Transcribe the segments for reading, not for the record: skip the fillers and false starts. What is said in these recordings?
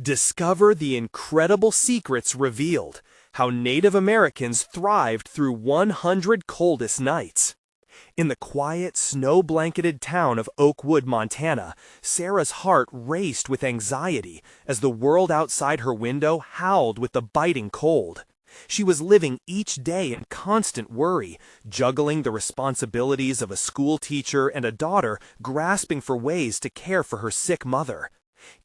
Discover the incredible secrets revealed, how Native Americans thrived through 100 coldest nights. In the quiet, snow-blanketed town of Oakwood, Montana, Sarah's heart raced with anxiety as the world outside her window howled with the biting cold. She was living each day in constant worry, juggling the responsibilities of a schoolteacher and a daughter grasping for ways to care for her sick mother.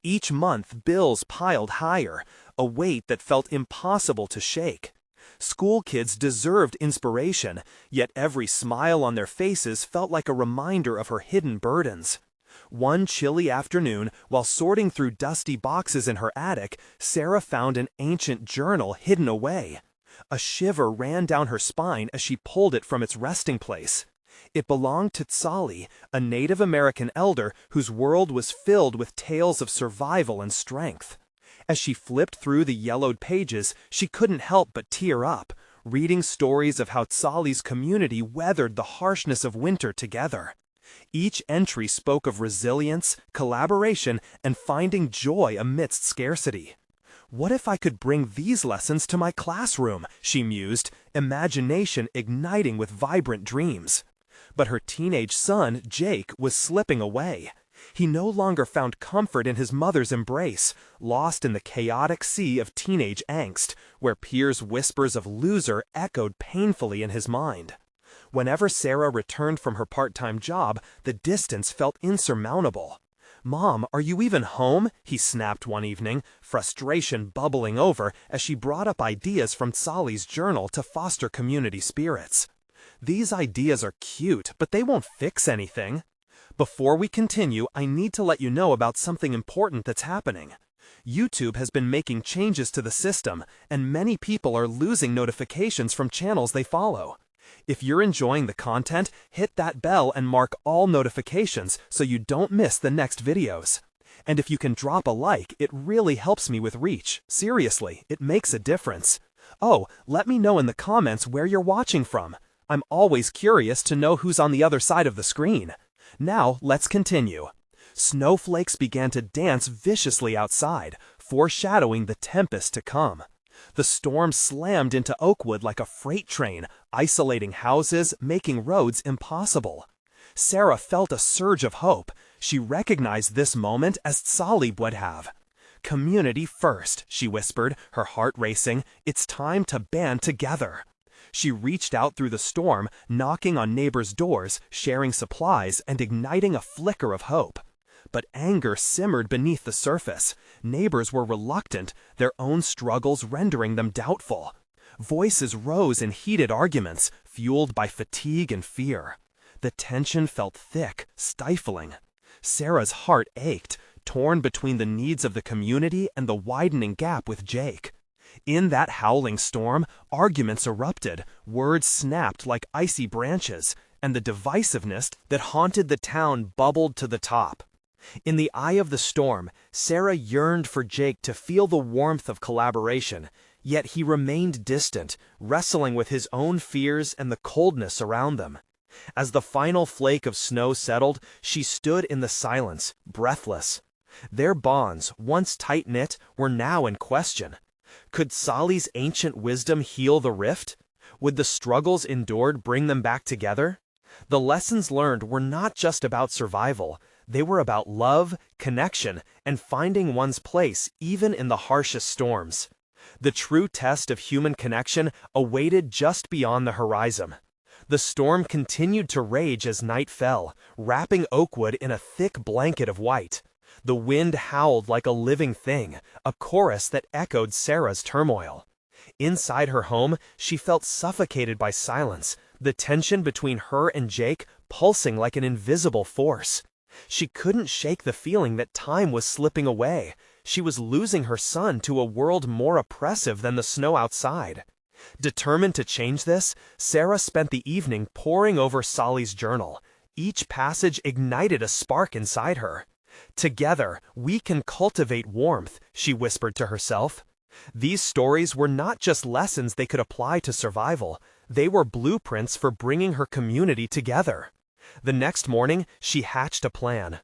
Each month, bills piled higher, a weight that felt impossible to shake. School kids deserved inspiration, yet every smile on their faces felt like a reminder of her hidden burdens. One chilly afternoon, while sorting through dusty boxes in her attic, Sarah found an ancient journal hidden away. A shiver ran down her spine as she pulled it from its resting place. It belonged to Tsali, a Native American elder whose world was filled with tales of survival and strength. As she flipped through the yellowed pages, she couldn't help but tear up, reading stories of how Tsali's community weathered the harshness of winter together. Each entry spoke of resilience, collaboration, and finding joy amidst scarcity. What if I could bring these lessons to my classroom, she mused, imagination igniting with vibrant dreams. But her teenage son, Jake, was slipping away. He no longer found comfort in his mother's embrace, lost in the chaotic sea of teenage angst, where peers' whispers of loser echoed painfully in his mind. Whenever Sarah returned from her part-time job, the distance felt insurmountable. "Mom, are you even home?" he snapped one evening, frustration bubbling over as she brought up ideas from Tsali's journal to foster community spirits. "These ideas are cute, but they won't fix anything." Before we continue, I need to let you know about something important that's happening. YouTube has been making changes to the system, and many people are losing notifications from channels they follow. If you're enjoying the content, hit that bell and mark all notifications so you don't miss the next videos. And if you can drop a like, it really helps me with reach. Seriously, it makes a difference. Oh, let me know in the comments where you're watching from. I'm always curious to know who's on the other side of the screen. Now, let's continue. Snowflakes began to dance viciously outside, foreshadowing the tempest to come. The storm slammed into Oakwood like a freight train, isolating houses, making roads impossible. Sarah felt a surge of hope. She recognized this moment as Tsali would have. "Community first," she whispered, her heart racing. "It's time to band together." She reached out through the storm, knocking on neighbors' doors, sharing supplies, and igniting a flicker of hope. But anger simmered beneath the surface. Neighbors were reluctant, their own struggles rendering them doubtful. Voices rose in heated arguments, fueled by fatigue and fear. The tension felt thick, stifling. Sarah's heart ached, torn between the needs of the community and the widening gap with Jake. In that howling storm, arguments erupted, words snapped like icy branches, and the divisiveness that haunted the town bubbled to the top. In the eye of the storm, Sarah yearned for Jake to feel the warmth of collaboration, yet he remained distant, wrestling with his own fears and the coldness around them. As the final flake of snow settled, she stood in the silence, breathless. Their bonds, once tight-knit, were now in question. Could Tsali's ancient wisdom heal the rift? Would the struggles endured bring them back together? The lessons learned were not just about survival. They were about love, connection, and finding one's place even in the harshest storms. The true test of human connection awaited just beyond the horizon. The storm continued to rage as night fell, wrapping Oakwood in a thick blanket of white. The wind howled like a living thing, a chorus that echoed Sarah's turmoil. Inside her home, she felt suffocated by silence, the tension between her and Jake pulsing like an invisible force. She couldn't shake the feeling that time was slipping away. She was losing her son to a world more oppressive than the snow outside. Determined to change this, Sarah spent the evening poring over Tsali's journal. Each passage ignited a spark inside her. "Together, we can cultivate warmth," she whispered to herself. These stories were not just lessons they could apply to survival. They were blueprints for bringing her community together. The next morning, she hatched a plan.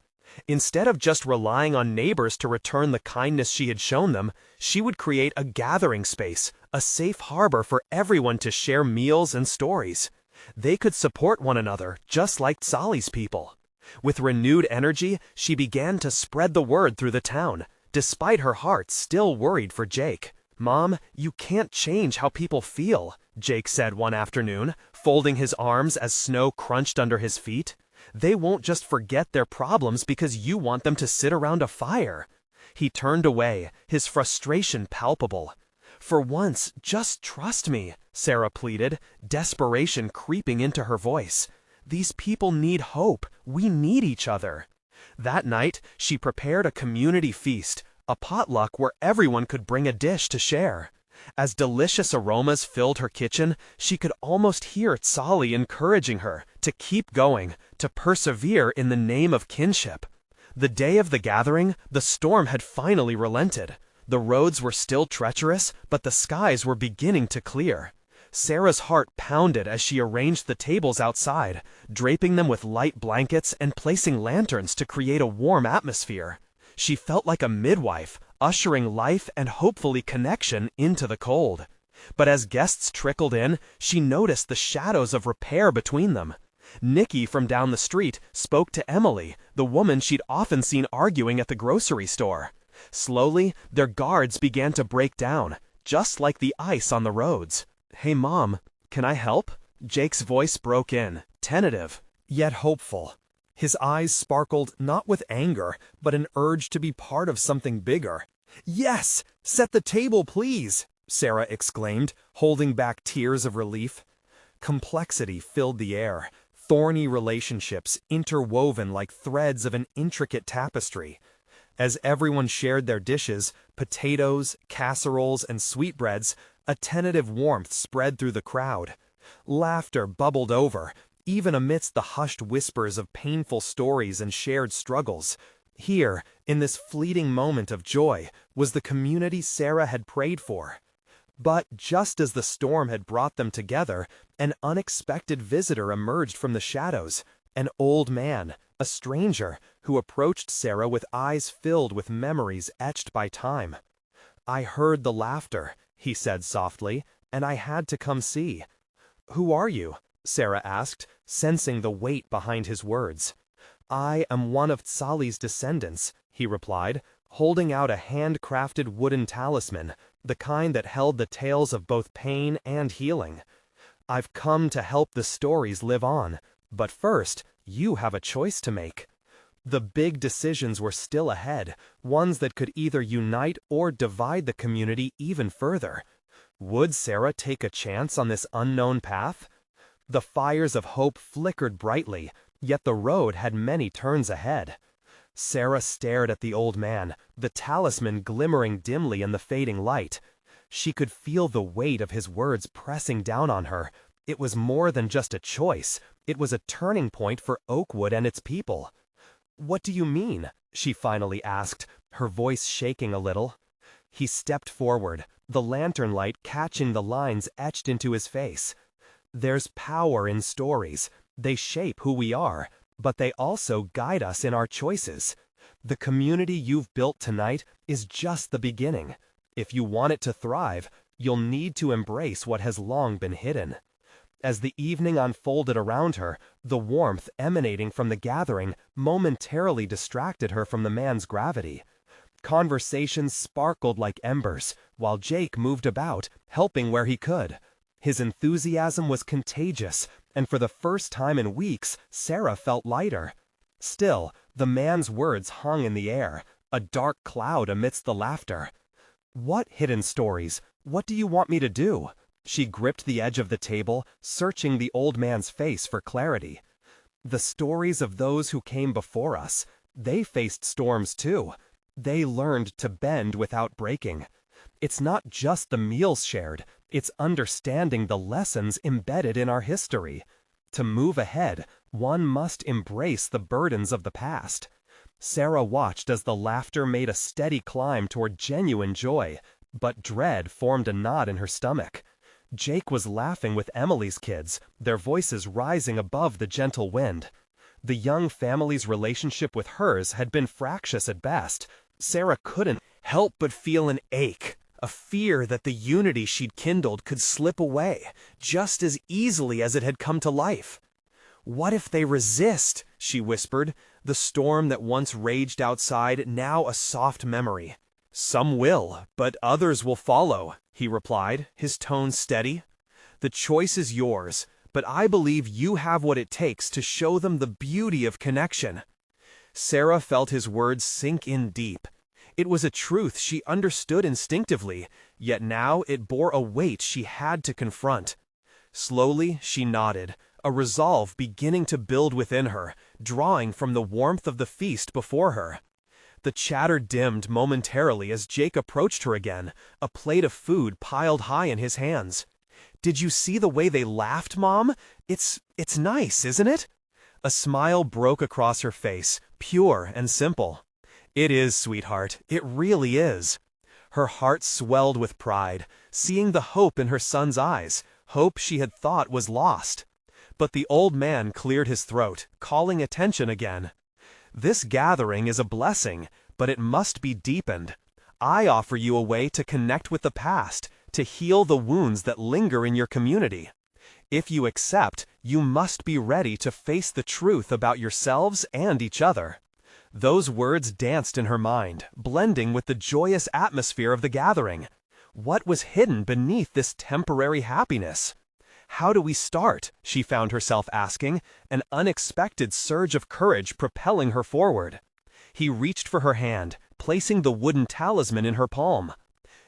Instead of just relying on neighbors to return the kindness she had shown them, she would create a gathering space, a safe harbor for everyone to share meals and stories. They could support one another, just like Solly's people. With renewed energy, she began to spread the word through the town, despite her heart still worried for Jake. "Mom, you can't change how people feel," Jake said one afternoon, folding his arms as snow crunched under his feet. "They won't just forget their problems because you want them to sit around a fire." He turned away, his frustration palpable. "For once, just trust me," Sarah pleaded, desperation creeping into her voice. "These people need hope. We need each other." That night, she prepared a community feast, a potluck where everyone could bring a dish to share. As delicious aromas filled her kitchen, she could almost hear Solly encouraging her to keep going, to persevere in the name of kinship. The day of the gathering, the storm had finally relented. The roads were still treacherous, but the skies were beginning to clear. Sarah's heart pounded as she arranged the tables outside, draping them with light blankets and placing lanterns to create a warm atmosphere. She felt like a midwife, ushering life and hopefully connection into the cold. But as guests trickled in, she noticed the shadows of repair between them. Nikki from down the street spoke to Emily, the woman she'd often seen arguing at the grocery store. Slowly, their guards began to break down, just like the ice on the roads. "Hey, Mom, can I help?" Jake's voice broke in, tentative, yet hopeful. His eyes sparkled not with anger, but an urge to be part of something bigger. "Yes! Set the table, please!" Sarah exclaimed, holding back tears of relief. Complexity filled the air, thorny relationships interwoven like threads of an intricate tapestry. As everyone shared their dishes, potatoes, casseroles, and sweetbreads, a tentative warmth spread through the crowd. Laughter bubbled over, even amidst the hushed whispers of painful stories and shared struggles. Here, in this fleeting moment of joy, was the community Sarah had prayed for. But just as the storm had brought them together, an unexpected visitor emerged from the shadows, an old man, a stranger, who approached Sarah with eyes filled with memories etched by time. "I heard the laughter," he said softly, "and I had to come see." "Who are you?" Sarah asked, sensing the weight behind his words. "I am one of Solly's descendants," he replied, holding out a handcrafted wooden talisman, the kind that held the tales of both pain and healing. "I've come to help the stories live on, but first, you have a choice to make." The big decisions were still ahead, ones that could either unite or divide the community even further. Would Sarah take a chance on this unknown path? The fires of hope flickered brightly, yet the road had many turns ahead. Sarah stared at the old man, the talisman glimmering dimly in the fading light. She could feel the weight of his words pressing down on her. It was more than just a choice. It was a turning point for Oakwood and its people. "What do you mean?" she finally asked, her voice shaking a little. He stepped forward, the lantern light catching the lines etched into his face. "There's power in stories. They shape who we are, but they also guide us in our choices. The community you've built tonight is just the beginning. If you want it to thrive, you'll need to embrace what has long been hidden." As the evening unfolded around her, the warmth emanating from the gathering momentarily distracted her from the man's gravity. Conversations sparkled like embers, while Jake moved about, helping where he could. His enthusiasm was contagious, and for the first time in weeks, Sarah felt lighter. Still, the man's words hung in the air, a dark cloud amidst the laughter. "What hidden stories? What do you want me to do?" She gripped the edge of the table, searching the old man's face for clarity. "The stories of those who came before us. They faced storms too. They learned to bend without breaking. It's not just the meals shared, it's understanding the lessons embedded in our history. To move ahead, one must embrace the burdens of the past." Sarah watched as the laughter made a steady climb toward genuine joy, but dread formed a knot in her stomach. Jake was laughing with Emily's kids, their voices rising above the gentle wind. The young family's relationship with hers had been fractious at best. Sarah couldn't help but feel an ache, a fear that the unity she'd kindled could slip away, just as easily as it had come to life. "What if they resist?" she whispered, the storm that once raged outside now a soft memory. "Some will, but others will follow," he replied, his tone steady. "The choice is yours, but I believe you have what it takes to show them the beauty of connection." Sarah felt his words sink in deep. It was a truth she understood instinctively, yet now it bore a weight she had to confront. Slowly she nodded, a resolve beginning to build within her, drawing from the warmth of the feast before her. The chatter dimmed momentarily as Jake approached her again, a plate of food piled high in his hands. "Did you see the way they laughed, Mom? It's nice, isn't it?" A smile broke across her face, pure and simple. "It is, sweetheart, it really is." Her heart swelled with pride, seeing the hope in her son's eyes, hope she had thought was lost. But the old man cleared his throat, calling attention again. "This gathering is a blessing, but it must be deepened. I offer you a way to connect with the past, to heal the wounds that linger in your community. If you accept, you must be ready to face the truth about yourselves and each other." Those words danced in her mind, blending with the joyous atmosphere of the gathering. What was hidden beneath this temporary happiness? "How do we start?" she found herself asking, an unexpected surge of courage propelling her forward. He reached for her hand, placing the wooden talisman in her palm.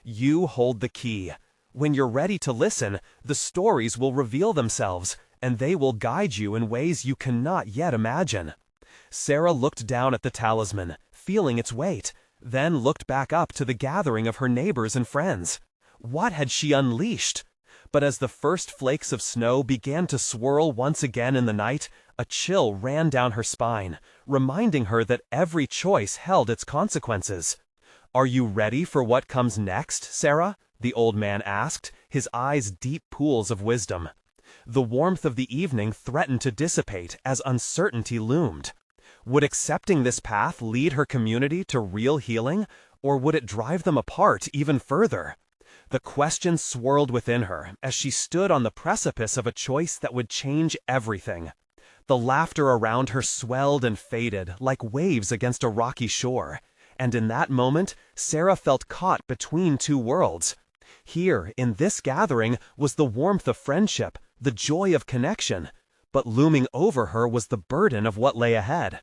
"You hold the key. When you're ready to listen, the stories will reveal themselves, and they will guide you in ways you cannot yet imagine." Sarah looked down at the talisman, feeling its weight, then looked back up to the gathering of her neighbors and friends. What had she unleashed? But as the first flakes of snow began to swirl once again in the night, a chill ran down her spine, reminding her that every choice held its consequences. "Are you ready for what comes next, Sarah?" the old man asked, his eyes deep pools of wisdom. The warmth of the evening threatened to dissipate as uncertainty loomed. Would accepting this path lead her community to real healing, or would it drive them apart even further? The question swirled within her as she stood on the precipice of a choice that would change everything. The laughter around her swelled and faded like waves against a rocky shore, and in that moment, Sarah felt caught between two worlds. Here, in this gathering, was the warmth of friendship, the joy of connection, but looming over her was the burden of what lay ahead.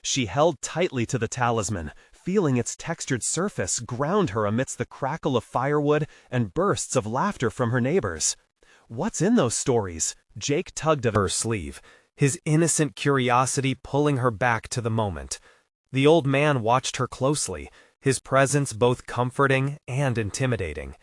She held tightly to the talisman, feeling its textured surface ground her amidst the crackle of firewood and bursts of laughter from her neighbors. "What's in those stories?" Jake tugged at her sleeve, his innocent curiosity pulling her back to the moment. The old man watched her closely, his presence both comforting and intimidating.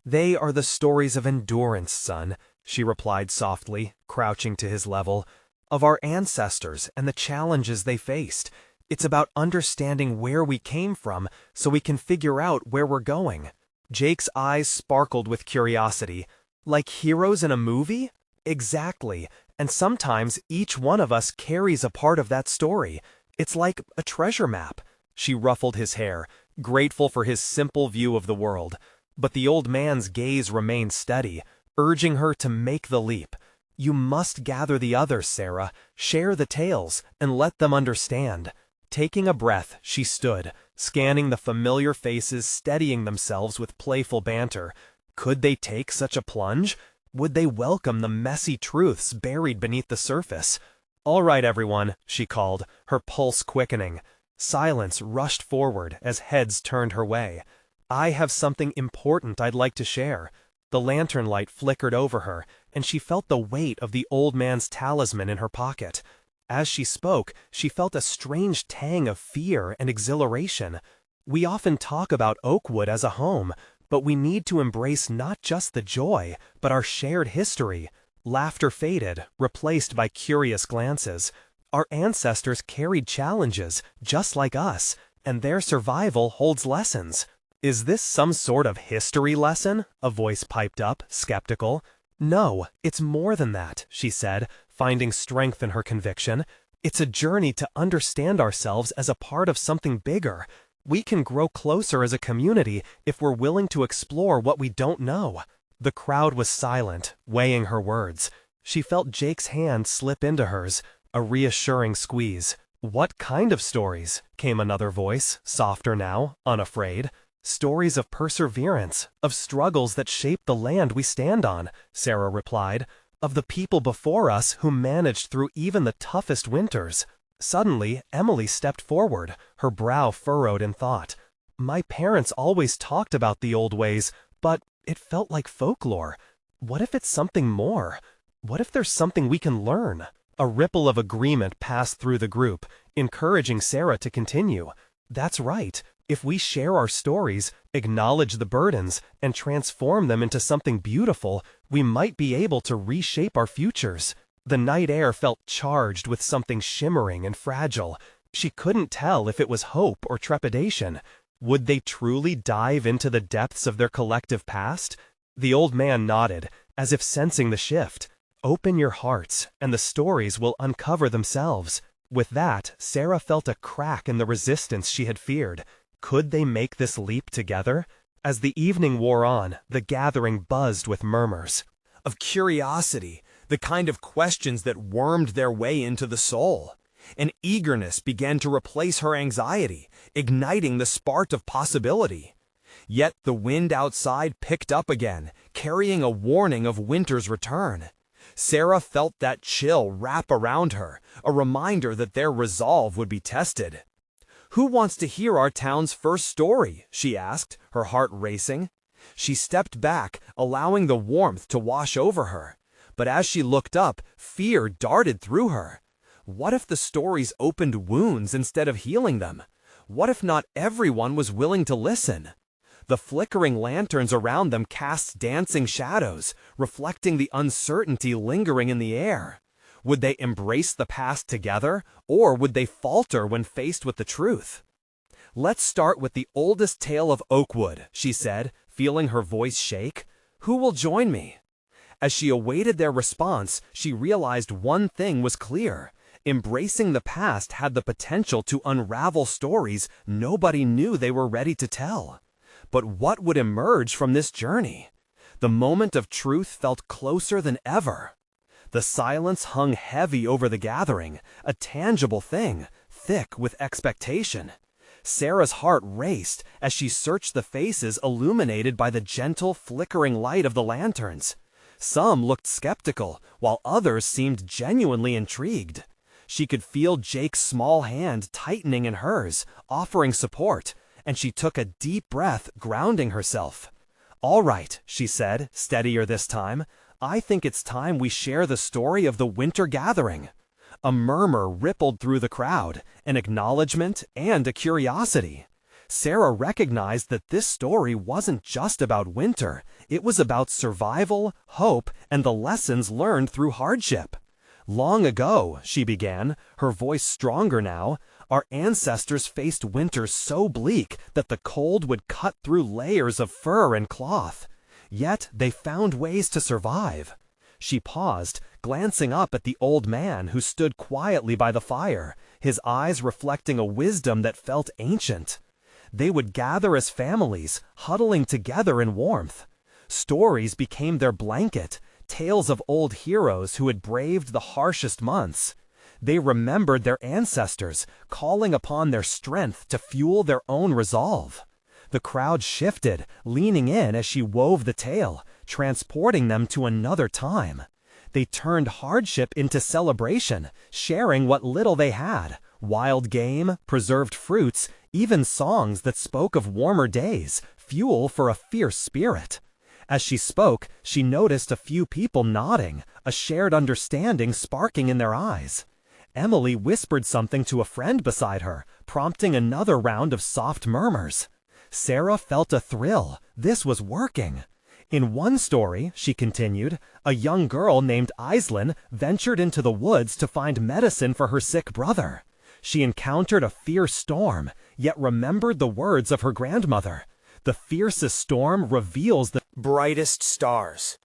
"They are the stories of endurance, son," she replied softly, crouching to his level. "Of our ancestors and the challenges they faced. It's about understanding where we came from so we can figure out where we're going." Jake's eyes sparkled with curiosity. "Like heroes in a movie?" "Exactly. And sometimes each one of us carries a part of that story. It's like a treasure map." She ruffled his hair, grateful for his simple view of the world. But the old man's gaze remained steady, urging her to make the leap. "You must gather the others, Sarah. Share the tales, and let them understand." Taking a breath, she stood, scanning the familiar faces steadying themselves with playful banter. Could they take such a plunge? Would they welcome the messy truths buried beneath the surface? "All right, everyone," she called, her pulse quickening. Silence rushed forward as heads turned her way. "I have something important I'd like to share." The lantern light flickered over her, and she felt the weight of the old man's talisman in her pocket. As she spoke, she felt a strange tang of fear and exhilaration. We often talk about Oakwood as a home, but we need to embrace not just the joy, but our shared history. Laughter faded, replaced by curious glances. Our ancestors carried challenges, just like us, and their survival holds lessons. "Is this some sort of history lesson?" a voice piped up, skeptical. "No, it's more than that," she said, finding strength in her conviction. It's a journey to understand ourselves as a part of something bigger. We can grow closer as a community if we're willing to explore what we don't know." The crowd was silent, weighing her words. She felt Jake's hand slip into hers, a reassuring squeeze. "What kind of stories?" came another voice, softer now, unafraid. "Stories of perseverance, of struggles that shape the land we stand on," Sarah replied. "Of the people before us who managed through even the toughest winters." Suddenly, Emily stepped forward, her brow furrowed in thought. "My parents always talked about the old ways, but it felt like folklore. What if it's something more? What if there's something we can learn?" A ripple of agreement passed through the group, encouraging Sarah to continue. "That's right. If we share our stories, acknowledge the burdens, and transform them into something beautiful, we might be able to reshape our futures." The night air felt charged with something shimmering and fragile. She couldn't tell if it was hope or trepidation. Would they truly dive into the depths of their collective past? The old man nodded, as if sensing the shift. "Open your hearts, and the stories will uncover themselves." With that, Sarah felt a crack in the resistance she had feared. Could they make this leap together? As the evening wore on, the gathering buzzed with murmurs of curiosity, the kind of questions that wormed their way into the soul. An eagerness began to replace her anxiety, igniting the spark of possibility. Yet the wind outside picked up again, carrying a warning of winter's return. Sarah felt that chill wrap around her, a reminder that their resolve would be tested. "Who wants to hear our town's first story?" she asked, her heart racing. She stepped back, allowing the warmth to wash over her. But as she looked up, fear darted through her. What if the stories opened wounds instead of healing them? What if not everyone was willing to listen? The flickering lanterns around them cast dancing shadows, reflecting the uncertainty lingering in the air. Would they embrace the past together, or would they falter when faced with the truth? "Let's start with the oldest tale of Oakwood," she said, feeling her voice shake. "Who will join me?" As she awaited their response, she realized one thing was clear. Embracing the past had the potential to unravel stories nobody knew they were ready to tell. But what would emerge from this journey? The moment of truth felt closer than ever. The silence hung heavy over the gathering, a tangible thing, thick with expectation. Sarah's heart raced as she searched the faces illuminated by the gentle, flickering light of the lanterns. Some looked skeptical, while others seemed genuinely intrigued. She could feel Jake's small hand tightening in hers, offering support, and she took a deep breath, grounding herself. "All right," she said, steadier this time. "I think it's time we share the story of the winter gathering." A murmur rippled through the crowd, an acknowledgement and a curiosity. Sarah recognized that this story wasn't just about winter. It was about survival, hope, and the lessons learned through hardship. "Long ago," she began, her voice stronger now, "our ancestors faced winters so bleak that the cold would cut through layers of fur and cloth. Yet they found ways to survive." She paused, glancing up at the old man who stood quietly by the fire, his eyes reflecting a wisdom that felt ancient. They would gather as families, huddling together in warmth. Stories became their blanket, tales of old heroes who had braved the harshest months. They remembered their ancestors, calling upon their strength to fuel their own resolve. The crowd shifted, leaning in as she wove the tale, transporting them to another time. They turned hardship into celebration, sharing what little they had: wild game, preserved fruits, even songs that spoke of warmer days, fuel for a fierce spirit. As she spoke, she noticed a few people nodding, a shared understanding sparking in their eyes. Emily whispered something to a friend beside her, prompting another round of soft murmurs. Sarah felt a thrill. This was working. In one story, she continued, a young girl named Aislinn ventured into the woods to find medicine for her sick brother. She encountered a fierce storm, yet remembered the words of her grandmother. The fiercest storm reveals the brightest stars.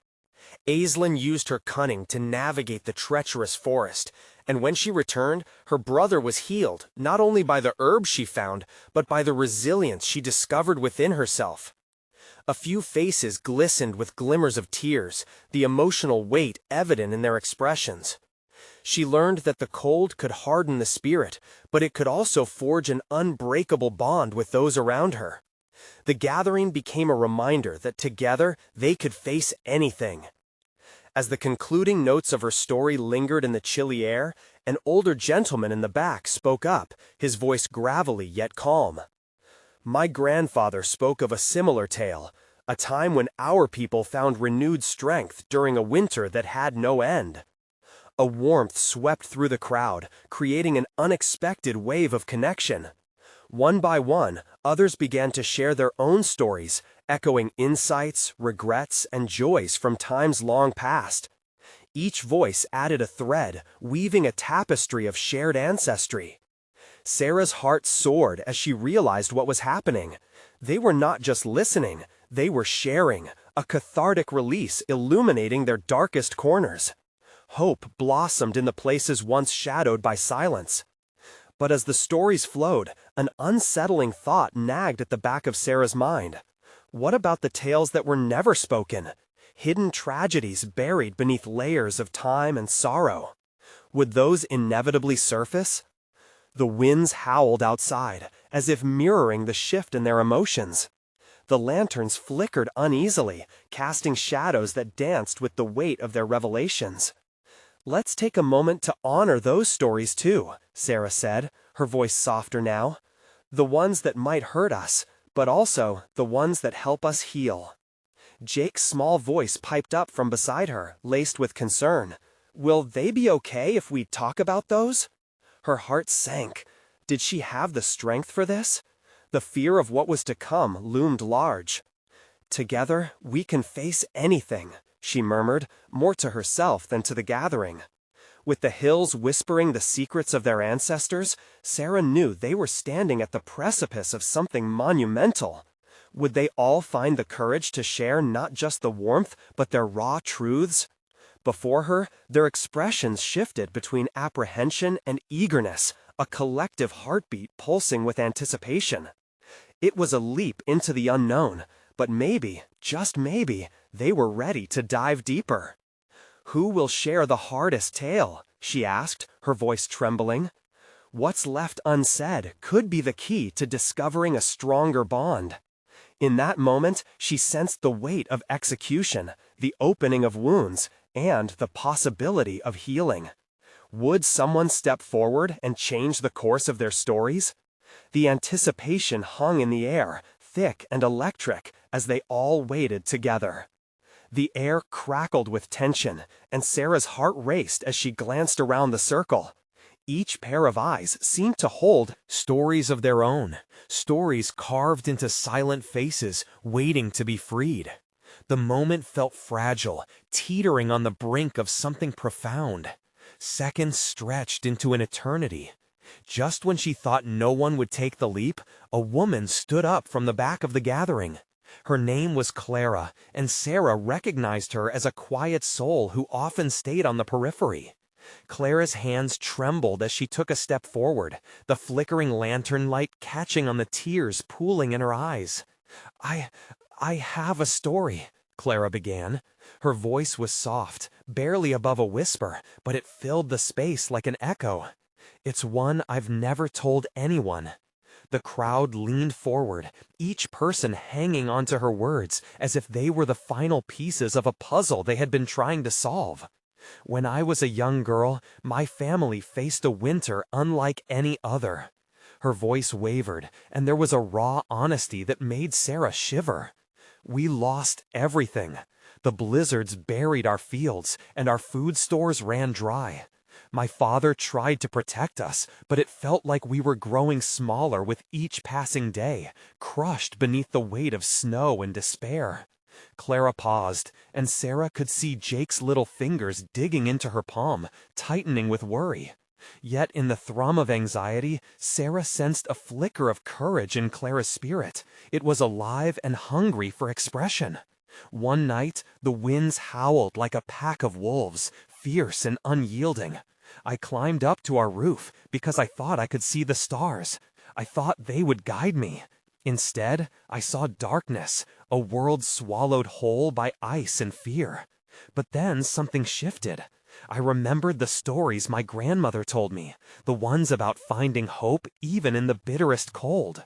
Aislinn used her cunning to navigate the treacherous forest, And when she returned, her brother was healed, not only by the herbs she found, but by the resilience she discovered within herself. A few faces glistened with glimmers of tears, the emotional weight evident in their expressions. She learned that the cold could harden the spirit, but it could also forge an unbreakable bond with those around her. The gathering became a reminder that together they could face anything. As the concluding notes of her story lingered in the chilly air, an older gentleman in the back spoke up, his voice gravelly yet calm. "My grandfather spoke of a similar tale, a time when our people found renewed strength during a winter that had no end." A warmth swept through the crowd, creating an unexpected wave of connection. One by one, others began to share their own stories, echoing insights, regrets, and joys from times long past. Each voice added a thread, weaving a tapestry of shared ancestry. Sarah's heart soared as she realized what was happening. They were not just listening, they were sharing, a cathartic release illuminating their darkest corners. Hope blossomed in the places once shadowed by silence. But as the stories flowed, an unsettling thought nagged at the back of Sarah's mind. What about the tales that were never spoken? Hidden tragedies buried beneath layers of time and sorrow. Would those inevitably surface? The winds howled outside, as if mirroring the shift in their emotions. The lanterns flickered uneasily, casting shadows that danced with the weight of their revelations. "Let's take a moment to honor those stories too," Sarah said, her voice softer now. "The ones that might hurt us, but also the ones that help us heal." Jake's small voice piped up from beside her, laced with concern. "Will they be okay if we talk about those?" Her heart sank. Did she have the strength for this? The fear of what was to come loomed large. "Together, we can face anything," she murmured, more to herself than to the gathering. With the hills whispering the secrets of their ancestors, Sarah knew they were standing at the precipice of something monumental. Would they all find the courage to share not just the warmth, but their raw truths? Before her, their expressions shifted between apprehension and eagerness, a collective heartbeat pulsing with anticipation. It was a leap into the unknown, but maybe, just maybe, they were ready to dive deeper. "Who will share the hardest tale?" she asked, her voice trembling. What's left unsaid could be the key to discovering a stronger bond. In that moment, she sensed the weight of execution, the opening of wounds, and the possibility of healing. Would someone step forward and change the course of their stories? The anticipation hung in the air, thick and electric, as they all waited together. The air crackled with tension, and Sarah's heart raced as she glanced around the circle. Each pair of eyes seemed to hold stories of their own, stories carved into silent faces, waiting to be freed. The moment felt fragile, teetering on the brink of something profound. Seconds stretched into an eternity. Just when she thought no one would take the leap, a woman stood up from the back of the gathering. Her name was Clara, and Sarah recognized her as a quiet soul who often stayed on the periphery. Clara's hands trembled as she took a step forward, the flickering lantern light catching on the tears pooling in her eyes. I have a story," Clara began. Her voice was soft, barely above a whisper, but it filled the space like an echo. "It's one I've never told anyone." The crowd leaned forward, each person hanging onto her words as if they were the final pieces of a puzzle they had been trying to solve. "When I was a young girl, my family faced a winter unlike any other." Her voice wavered, and there was a raw honesty that made Sarah shiver. "We lost everything. The blizzards buried our fields, and our food stores ran dry. My father tried to protect us, but it felt like we were growing smaller with each passing day, crushed beneath the weight of snow and despair." Clara paused, and Sarah could see Jake's little fingers digging into her palm, tightening with worry. Yet in the thrum of anxiety, Sarah sensed a flicker of courage in Clara's spirit. It was alive and hungry for expression. One night, the winds howled like a pack of wolves, fierce and unyielding. I climbed up to our roof because I thought I could see the stars. I thought they would guide me. Instead, I saw darkness, a world swallowed whole by ice and fear. But then something shifted. I remembered the stories my grandmother told me, the ones about finding hope even in the bitterest cold.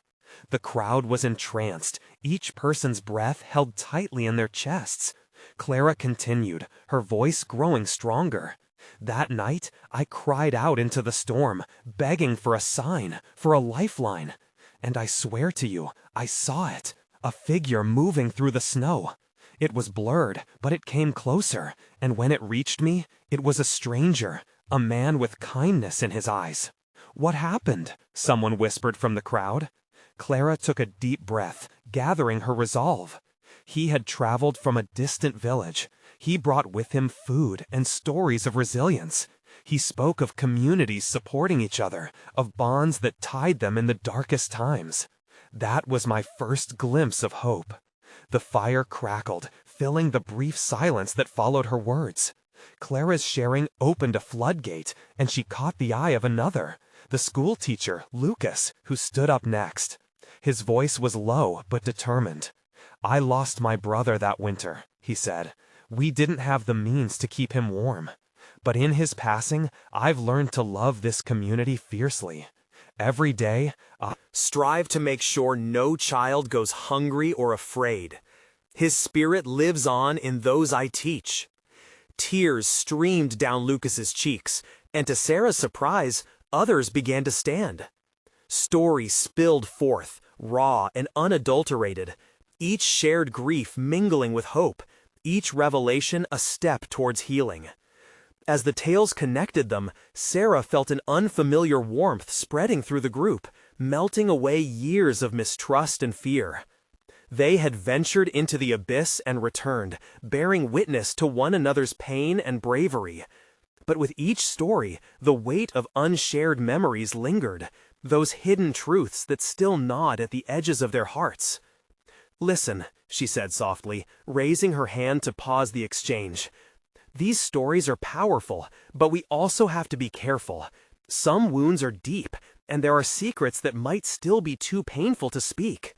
The crowd was entranced, each person's breath held tightly in their chests. Clara continued, her voice growing stronger. That night, I cried out into the storm, begging for a sign, for a lifeline. And I swear to you, I saw it, a figure moving through the snow. It was blurred, but it came closer, and when it reached me, it was a stranger, a man with kindness in his eyes. "What happened?" someone whispered from the crowd. Clara took a deep breath, gathering her resolve. He had traveled from a distant village. He brought with him food and stories of resilience. He spoke of communities supporting each other, of bonds that tied them in the darkest times. That was my first glimpse of hope. The fire crackled, filling the brief silence that followed her words. Clara's sharing opened a floodgate, and she caught the eye of another, the schoolteacher, Lucas, who stood up next. His voice was low but determined. "I lost my brother that winter," he said. "We didn't have the means to keep him warm. But in his passing, I've learned to love this community fiercely. Every day, I strive to make sure no child goes hungry or afraid. His spirit lives on in those I teach." Tears streamed down Lucas's cheeks, and to Sarah's surprise, others began to stand. Stories spilled forth, raw and unadulterated, each shared grief mingling with hope, each revelation a step towards healing. As the tales connected them, Sarah felt an unfamiliar warmth spreading through the group, melting away years of mistrust and fear. They had ventured into the abyss and returned, bearing witness to one another's pain and bravery. But with each story, the weight of unshared memories lingered, those hidden truths that still gnawed at the edges of their hearts. "Listen," she said softly, raising her hand to pause the exchange. "These stories are powerful, but we also have to be careful. Some wounds are deep, and there are secrets that might still be too painful to speak."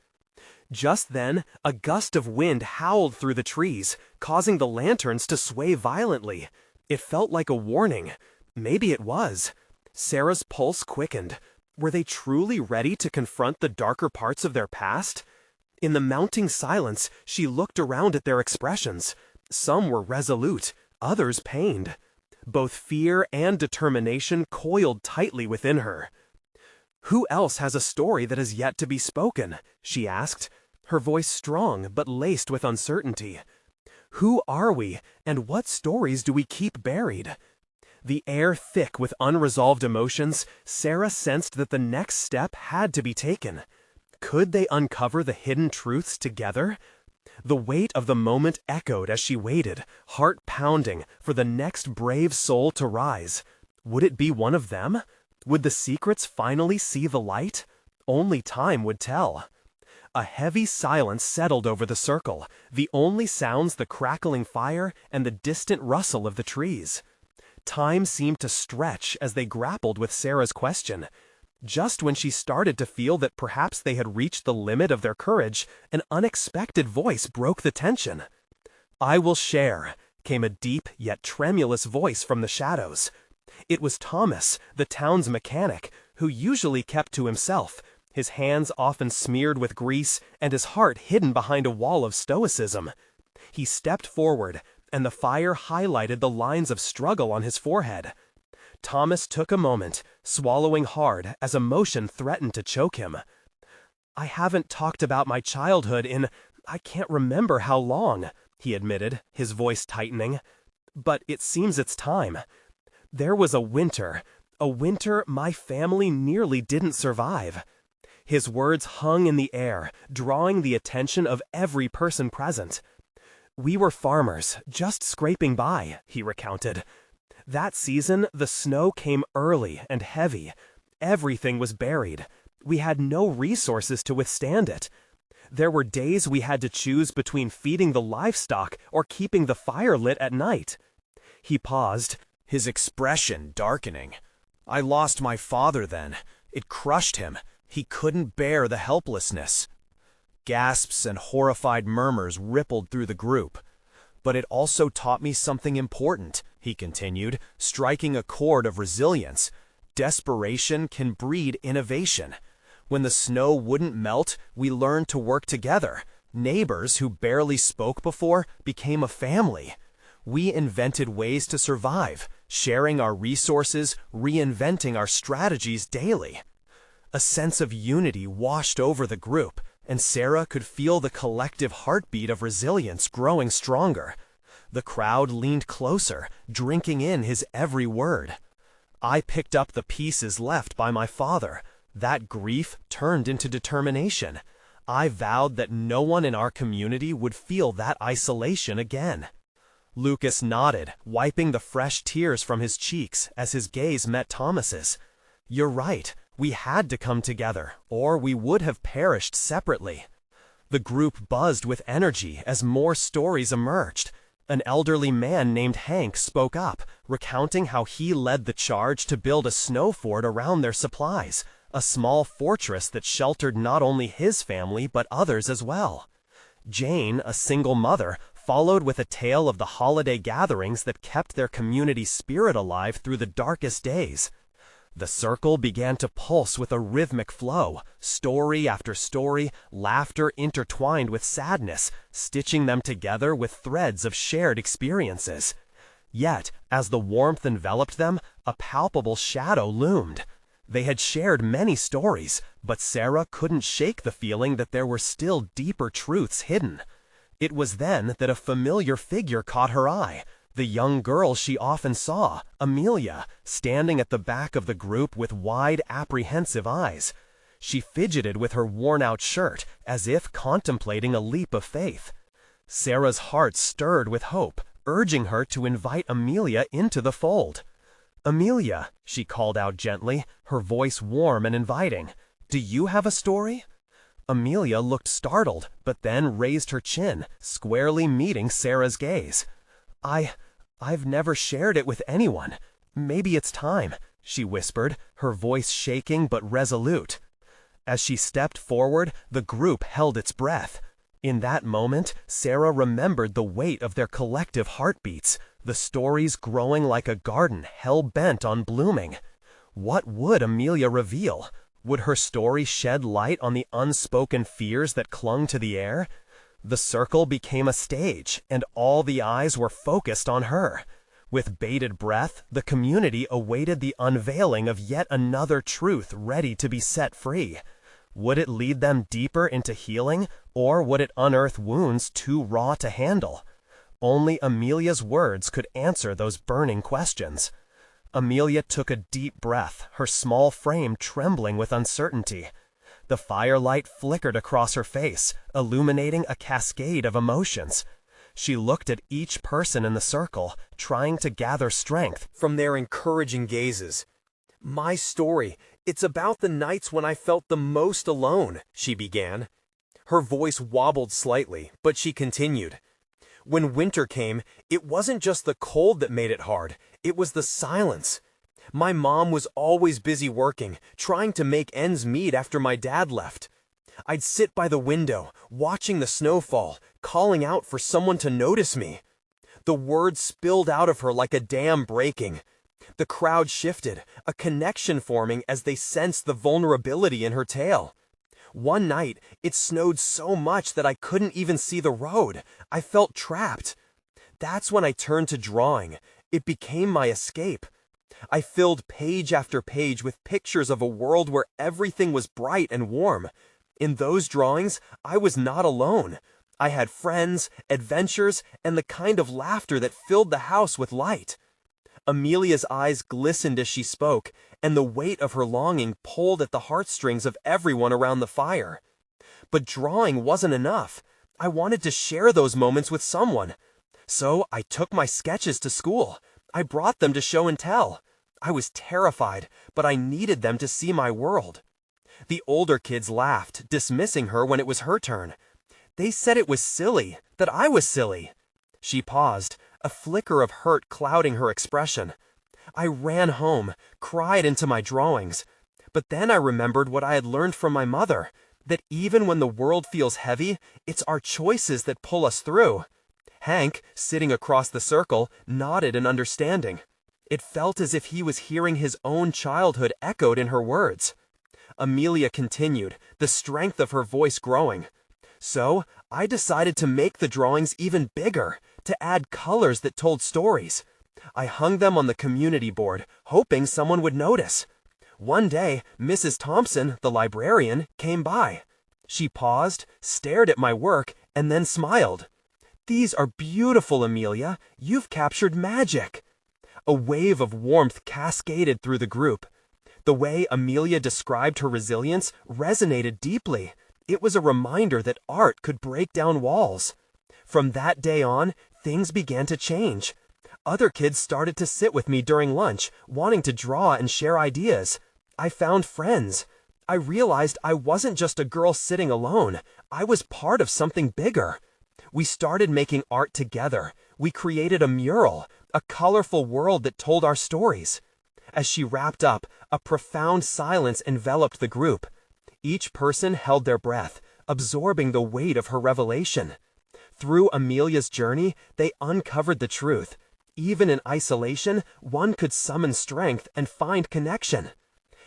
Just then, a gust of wind howled through the trees, causing the lanterns to sway violently. It felt like a warning. Maybe it was. Sarah's pulse quickened. Were they truly ready to confront the darker parts of their past? In the mounting silence, she looked around at their expressions. Some were resolute, others pained. Both fear and determination coiled tightly within her. "Who else has a story that has yet to be spoken?" she asked, her voice strong but laced with uncertainty. "Who are we, and what stories do we keep buried?" The air thick with unresolved emotions, Sarah sensed that the next step had to be taken. Could they uncover the hidden truths together? The weight of the moment echoed as she waited, heart pounding, for the next brave soul to rise. Would it be one of them? Would the secrets finally see the light? Only time would tell. A heavy silence settled over the circle, the only sounds the crackling fire and the distant rustle of the trees. Time seemed to stretch as they grappled with Sarah's question. Just when she started to feel that perhaps they had reached the limit of their courage, an unexpected voice broke the tension. "I will share," came a deep yet tremulous voice from the shadows. It was Thomas, the town's mechanic, who usually kept to himself, his hands often smeared with grease and his heart hidden behind a wall of stoicism. He stepped forward, and the fire highlighted the lines of struggle on his forehead. Thomas took a moment, swallowing hard as emotion threatened to choke him. "I haven't talked about my childhood in, I can't remember how long," he admitted, his voice tightening. "But it seems it's time. There was a winter my family nearly didn't survive." His words hung in the air, drawing the attention of every person present. "We were farmers, just scraping by," he recounted. "That season, the snow came early and heavy. Everything was buried. We had no resources to withstand it. There were days we had to choose between feeding the livestock or keeping the fire lit at night." He paused, his expression darkening. I lost my father then. It crushed him. He couldn't bear the helplessness. Gasps and horrified murmurs rippled through the group. But it also taught me something important, he continued, striking a chord of resilience. Desperation can breed innovation. When the snow wouldn't melt, we learned to work together. Neighbors who barely spoke before became a family. We invented ways to survive, sharing our resources, reinventing our strategies daily. A sense of unity washed over the group, and Sarah could feel the collective heartbeat of resilience growing stronger. The crowd leaned closer, drinking in his every word. I picked up the pieces left by my father. That grief turned into determination. I vowed that no one in our community would feel that isolation again. Lucas nodded, wiping the fresh tears from his cheeks as his gaze met Thomas's. You're right, we had to come together, or we would have perished separately. The group buzzed with energy as more stories emerged. An elderly man named Hank spoke up, recounting how he led the charge to build a snow fort around their supplies, a small fortress that sheltered not only his family but others as well. Jane, a single mother, followed with a tale of the holiday gatherings that kept their community spirit alive through the darkest days. The circle began to pulse with a rhythmic flow, story after story, laughter intertwined with sadness, stitching them together with threads of shared experiences. Yet, as the warmth enveloped them, a palpable shadow loomed. They had shared many stories, but Sarah couldn't shake the feeling that there were still deeper truths hidden. It was then that a familiar figure caught her eye, the young girl she often saw, Amelia, standing at the back of the group with wide, apprehensive eyes. She fidgeted with her worn-out shirt, as if contemplating a leap of faith. Sarah's heart stirred with hope, urging her to invite Amelia into the fold. Amelia, she called out gently, her voice warm and inviting. Do you have a story? Amelia looked startled, but then raised her chin, squarely meeting Sarah's gaze. I've never shared it with anyone. Maybe it's time, she whispered, her voice shaking but resolute. As she stepped forward, the group held its breath. In that moment, Sarah remembered the weight of their collective heartbeats, the stories growing like a garden hell-bent on blooming. What would Amelia reveal? Would her story shed light on the unspoken fears that clung to the air? The circle became a stage, and all the eyes were focused on her. With bated breath, the community awaited the unveiling of yet another truth ready to be set free. Would it lead them deeper into healing, or would it unearth wounds too raw to handle? Only Amelia's words could answer those burning questions. Amelia took a deep breath, her small frame trembling with uncertainty. The firelight flickered across her face, illuminating a cascade of emotions. She looked at each person in the circle, trying to gather strength from their encouraging gazes. My story, it's about the nights when I felt the most alone, she began. Her voice wobbled slightly, but she continued. When winter came, it wasn't just the cold that made it hard, it was the silence. My mom was always busy working, trying to make ends meet after my dad left. I'd sit by the window, watching the snow fall, calling out for someone to notice me. The words spilled out of her like a dam breaking. The crowd shifted, a connection forming as they sensed the vulnerability in her tale. One night, it snowed so much that I couldn't even see the road. I felt trapped. That's when I turned to drawing. It became my escape. I filled page after page with pictures of a world where everything was bright and warm. In those drawings, I was not alone. I had friends, adventures, and the kind of laughter that filled the house with light. Amelia's eyes glistened as she spoke, and the weight of her longing pulled at the heartstrings of everyone around the fire. But drawing wasn't enough. I wanted to share those moments with someone. So I took my sketches to school. I brought them to show and tell. I was terrified, but I needed them to see my world. The older kids laughed, dismissing her when it was her turn. They said it was silly, that I was silly. She paused, a flicker of hurt clouding her expression. I ran home, cried into my drawings. But then I remembered what I had learned from my mother, that even when the world feels heavy, it's our choices that pull us through. Hank, sitting across the circle, nodded in understanding. It felt as if he was hearing his own childhood echoed in her words. Amelia continued, the strength of her voice growing. So, I decided to make the drawings even bigger, to add colors that told stories. I hung them on the community board, hoping someone would notice. One day, Mrs. Thompson, the librarian, came by. She paused, stared at my work, and then smiled. "These are beautiful, Amelia. You've captured magic." A wave of warmth cascaded through the group. The way Amelia described her resilience resonated deeply. It was a reminder that art could break down walls. From that day on, things began to change. Other kids started to sit with me during lunch, wanting to draw and share ideas. I found friends. I realized I wasn't just a girl sitting alone. I was part of something bigger. We started making art together. We created a mural, a colorful world that told our stories. As she wrapped up, a profound silence enveloped the group. Each person held their breath, absorbing the weight of her revelation. Through Amelia's journey, they uncovered the truth. Even in isolation, one could summon strength and find connection.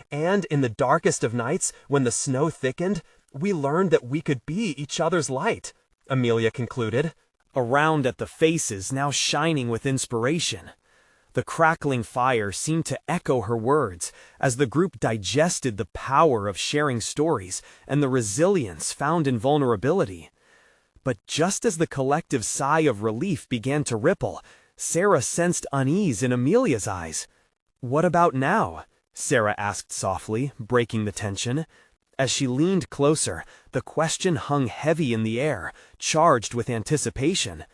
And in the darkest of nights, when the snow thickened, we learned that we could be each other's light, Amelia concluded. Around at the faces now shining with inspiration. The crackling fire seemed to echo her words as the group digested the power of sharing stories and the resilience found in vulnerability. But just as the collective sigh of relief began to ripple, Sarah sensed unease in Amelia's eyes. "What about now?" Sarah asked softly, breaking the tension. As she leaned closer, the question hung heavy in the air, charged with anticipation.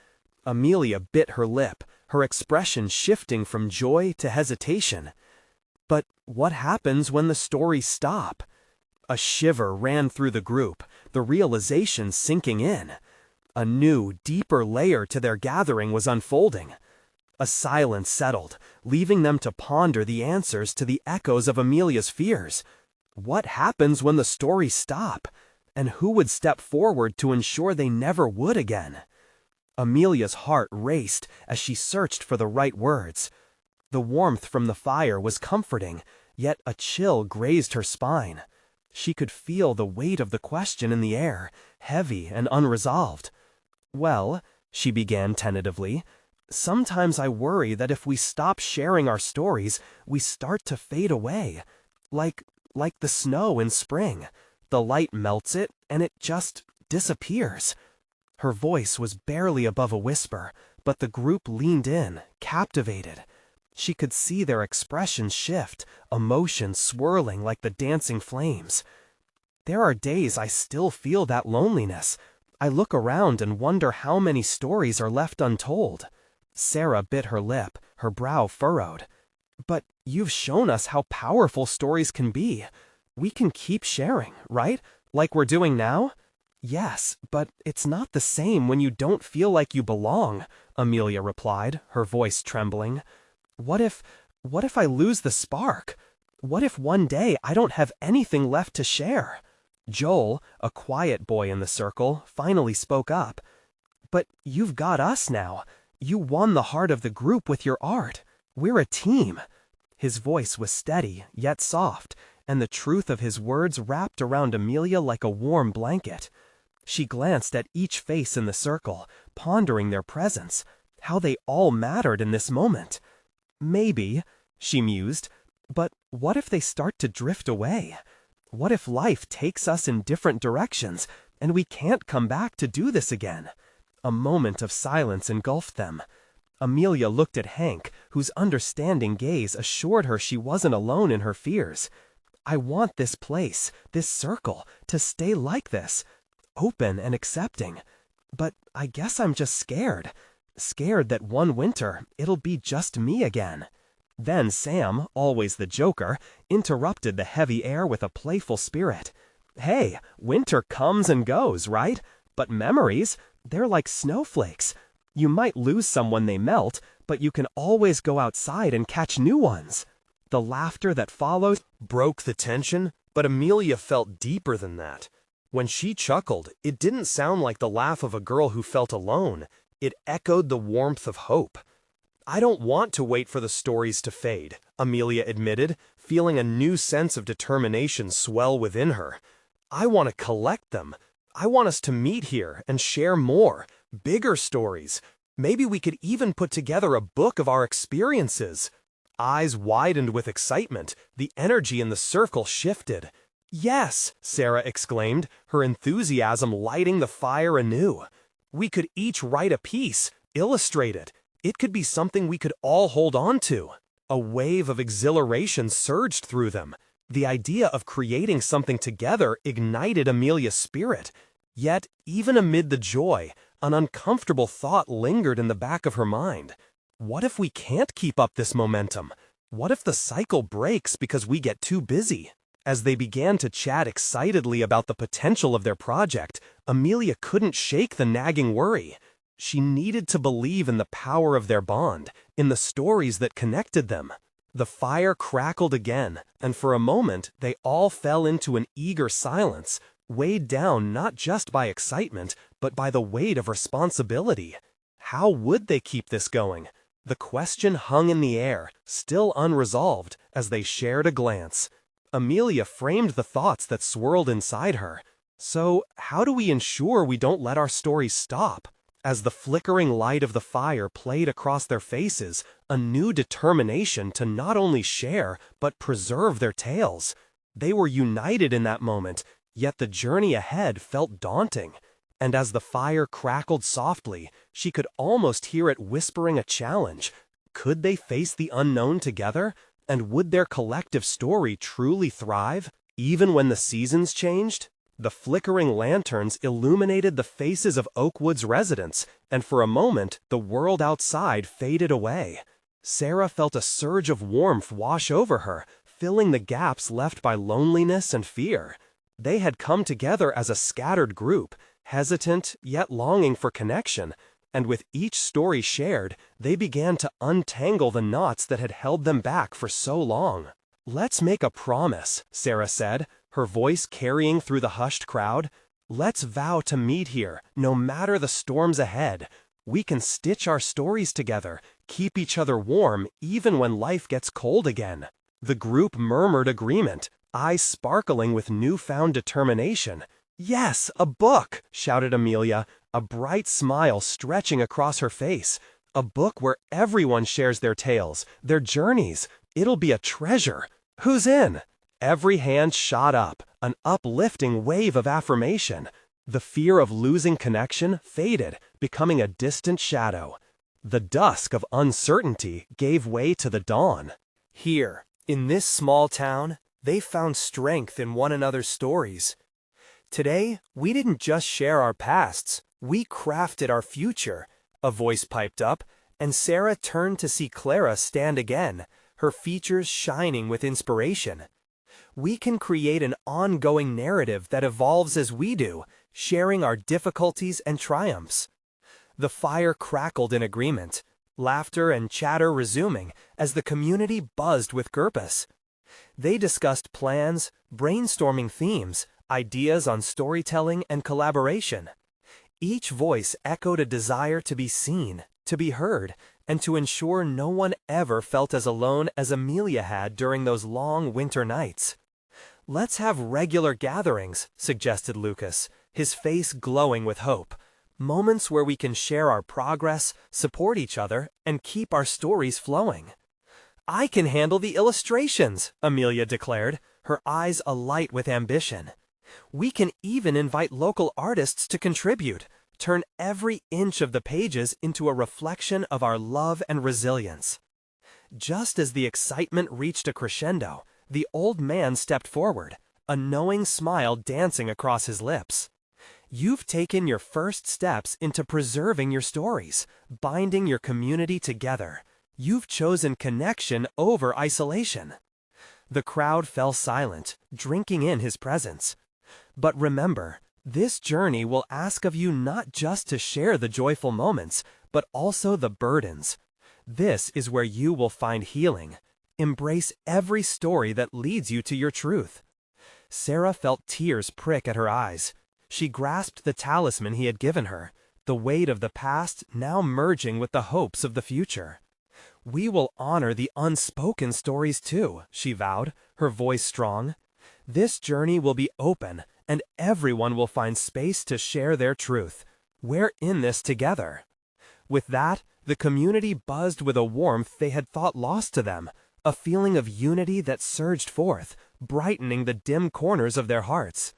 Amelia bit her lip, her expression shifting from joy to hesitation. But what happens when the stories stop? A shiver ran through the group, the realization sinking in. A new, deeper layer to their gathering was unfolding. A silence settled, leaving them to ponder the answers to the echoes of Amelia's fears. What happens when the stories stop? And who would step forward to ensure they never would again? Amelia's heart raced as she searched for the right words. The warmth from the fire was comforting, yet a chill grazed her spine. She could feel the weight of the question in the air, heavy and unresolved. "Well," she began tentatively, "sometimes I worry that if we stop sharing our stories, we start to fade away. Like the snow in spring. The light melts it, and it just disappears." Her voice was barely above a whisper, but the group leaned in, captivated. She could see their expressions shift, emotions swirling like the dancing flames. "There are days I still feel that loneliness. I look around and wonder how many stories are left untold." Sarah bit her lip, her brow furrowed. "But you've shown us how powerful stories can be. We can keep sharing, right? Like we're doing now?" "Yes, but it's not the same when you don't feel like you belong," Amelia replied, her voice trembling. What if I lose the spark? What if one day I don't have anything left to share?" Joel, a quiet boy in the circle, finally spoke up. "But you've got us now. You won the heart of the group with your art. We're a team." His voice was steady, yet soft, and the truth of his words wrapped around Amelia like a warm blanket. She glanced at each face in the circle, pondering their presence, how they all mattered in this moment. "Maybe," she mused, "but what if they start to drift away? What if life takes us in different directions, and we can't come back to do this again?" A moment of silence engulfed them. Amelia looked at Hank, whose understanding gaze assured her she wasn't alone in her fears. "I want this place, this circle, to stay like this, open and accepting. But I guess I'm just scared. Scared that one winter it'll be just me again." Then Sam, always the joker, interrupted the heavy air with a playful spirit. "Hey, winter comes and goes, right? But memories, they're like snowflakes. You might lose some when they melt, but you can always go outside and catch new ones. The laughter that followed broke the tension, but Amelia felt deeper than that. When she chuckled, it didn't sound like the laugh of a girl who felt alone. It echoed the warmth of hope. I don't want to wait for the stories to fade, Amelia admitted, feeling a new sense of determination swell within her. I want to collect them. I want us to meet here and share more, bigger stories. Maybe we could even put together a book of our experiences. Eyes widened with excitement, the energy in the circle shifted. Yes, Sarah exclaimed, her enthusiasm lighting the fire anew. We could each write a piece, illustrate it. It could be something we could all hold on to. A wave of exhilaration surged through them. The idea of creating something together ignited Amelia's spirit. Yet, even amid the joy, an uncomfortable thought lingered in the back of her mind. What if we can't keep up this momentum? What if the cycle breaks because we get too busy? As they began to chat excitedly about the potential of their project, Amelia couldn't shake the nagging worry. She needed to believe in the power of their bond, in the stories that connected them. The fire crackled again, and for a moment they all fell into an eager silence, weighed down not just by excitement, but by the weight of responsibility. How would they keep this going? The question hung in the air, still unresolved, as they shared a glance. Amelia framed the thoughts that swirled inside her. So, how do we ensure we don't let our stories stop? As the flickering light of the fire played across their faces, a new determination to not only share, but preserve their tales. They were united in that moment, yet the journey ahead felt daunting. And as the fire crackled softly, she could almost hear it whispering a challenge. Could they face the unknown together? And would their collective story truly thrive, even when the seasons changed? The flickering lanterns illuminated the faces of Oakwood's residents, and for a moment, the world outside faded away. Sarah felt a surge of warmth wash over her, filling the gaps left by loneliness and fear. They had come together as a scattered group, hesitant yet longing for connection, and with each story shared, they began to untangle the knots that had held them back for so long. "Let's make a promise," Sarah said, her voice carrying through the hushed crowd. "Let's vow to meet here, no matter the storms ahead. We can stitch our stories together, keep each other warm even when life gets cold again." The group murmured agreement, eyes sparkling with newfound determination. "Yes, a book!" shouted Amelia, a bright smile stretching across her face. "A book where everyone shares their tales, their journeys. It'll be a treasure. Who's in?" Every hand shot up, an uplifting wave of affirmation. The fear of losing connection faded, becoming a distant shadow. The dusk of uncertainty gave way to the dawn. Here, in this small town, they found strength in one another's stories. "Today, we didn't just share our pasts, we crafted our future," a voice piped up, and Sarah turned to see Clara stand again, her features shining with inspiration. "We can create an ongoing narrative that evolves as we do, sharing our difficulties and triumphs." The fire crackled in agreement, laughter and chatter resuming as the community buzzed with purpose. They discussed plans, brainstorming themes, ideas on storytelling and collaboration. Each voice echoed a desire to be seen, to be heard, and to ensure no one ever felt as alone as Amelia had during those long winter nights. "Let's have regular gatherings," suggested Lucas, his face glowing with hope. "Moments where we can share our progress, support each other, and keep our stories flowing." "I can handle the illustrations," Amelia declared, her eyes alight with ambition. "We can even invite local artists to contribute, turn every inch of the pages into a reflection of our love and resilience." Just as the excitement reached a crescendo, the old man stepped forward, a knowing smile dancing across his lips. "You've taken your first steps into preserving your stories, binding your community together. You've chosen connection over isolation." The crowd fell silent, drinking in his presence. "But remember, This journey will ask of you not just to share the joyful moments, but also the burdens. This is where you will find healing. Embrace every story that leads you to your truth. Sarah felt tears prick at her eyes. She grasped the talisman he had given her, the weight of the past now merging with the hopes of the future. We will honor the unspoken stories too, she vowed, her voice strong. This journey will be open, and everyone will find space to share their truth. We're in this together. With that, the community buzzed with a warmth they had thought lost to them, a feeling of unity that surged forth, brightening the dim corners of their hearts.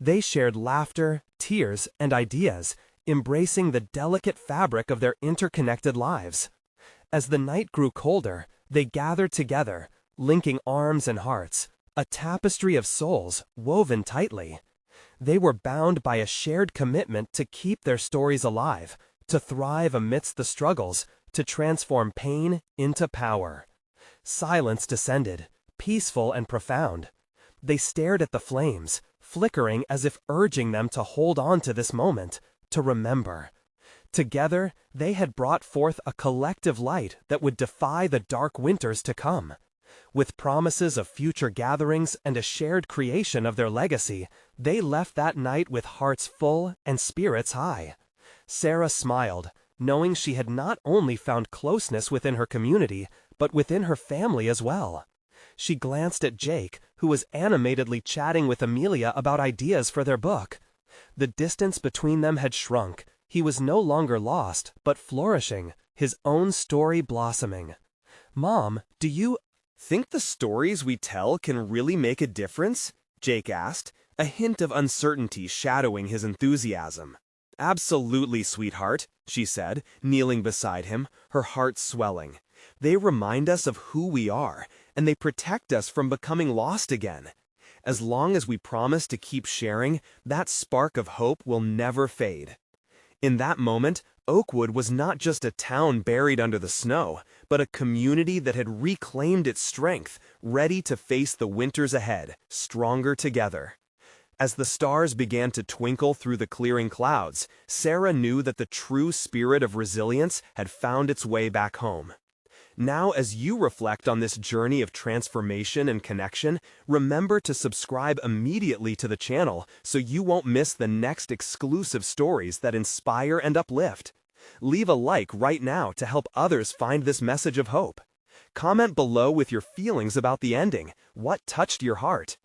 They shared laughter, tears, and ideas, embracing the delicate fabric of their interconnected lives. As the night grew colder, they gathered together, linking arms and hearts, a tapestry of souls woven tightly. They were bound by a shared commitment to keep their stories alive, to thrive amidst the struggles, to transform pain into power. Silence descended, peaceful and profound. They stared at the flames, flickering as if urging them to hold on to this moment, to remember. Together, they had brought forth a collective light that would defy the dark winters to come. With promises of future gatherings and a shared creation of their legacy, they left that night with hearts full and spirits high. Sarah smiled, knowing she had not only found closeness within her community, but within her family as well. She glanced at Jake, who was animatedly chatting with Amelia about ideas for their book. The distance between them had shrunk. He was no longer lost, but flourishing, his own story blossoming. "Mom, do you think the stories we tell can really make a difference?" Jake asked, a hint of uncertainty shadowing his enthusiasm. "Absolutely, sweetheart," she said, kneeling beside him, her heart swelling. "They remind us of who we are, and they protect us from becoming lost again. As long as we promise to keep sharing, that spark of hope will never fade." In that moment, Oakwood was not just a town buried under the snow, but a community that had reclaimed its strength, ready to face the winters ahead, stronger together. As the stars began to twinkle through the clearing clouds, Sarah knew that the true spirit of resilience had found its way back home. Now, as you reflect on this journey of transformation and connection, remember to subscribe immediately to the channel so you won't miss the next exclusive stories that inspire and uplift. Leave a like right now to help others find this message of hope. Comment below with your feelings about the ending, what touched your heart.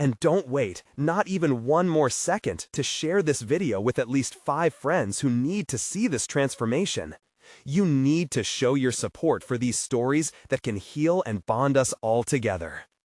And don't wait, not even one more second, to share this video with at least 5 friends who need to see this transformation. You need to show your support for these stories that can heal and bond us all together.